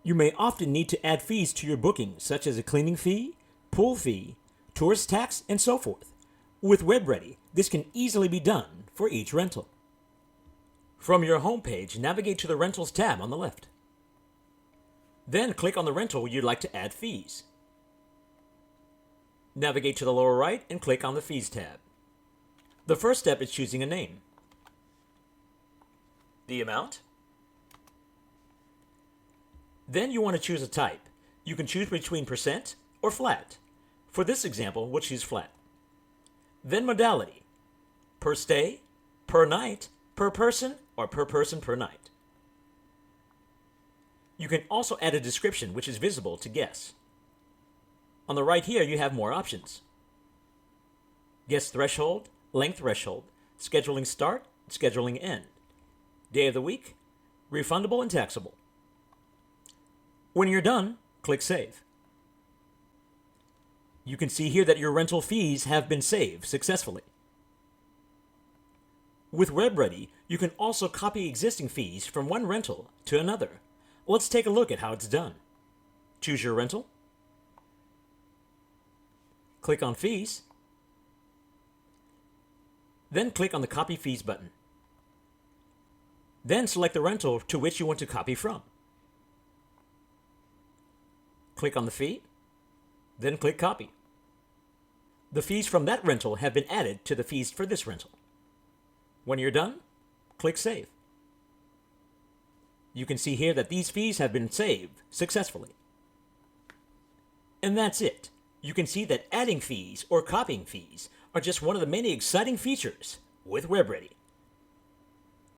You may often need to add fees to your booking, such as a cleaning fee, pool fee, tourist tax, and so forth. With Webready, this can easily be done for each rental. From your homepage, navigate to the Rentals tab on the left. Then click on the rental you'd like to add fees. Navigate to the lower right and click on the Fees tab. The first step is choosing a name. The amount. Then you want to choose a type. You can choose between percent or flat. For this example, we'll choose flat. Then modality. Per stay, per night, per person, or per person per night. You can also add a description which is visible to guests. On the right here, you have more options. Guest threshold, length threshold, scheduling start, scheduling end, day of the week, refundable and taxable. When you're done, click Save. You can see here that your rental fees have been saved successfully. With Webready, you can also copy existing fees from one rental to another. Let's take a look at how it's done. Choose your rental. Click on Fees. Then click on the Copy Fees button. Then select the rental to which you want to copy from. Click on the fee. Then click Copy. The fees from that rental have been added to the fees for this rental. When you're done, click Save. You can see here that these fees have been saved successfully. And that's it. You can see that adding fees or copying fees are just one of the many exciting features with Webready.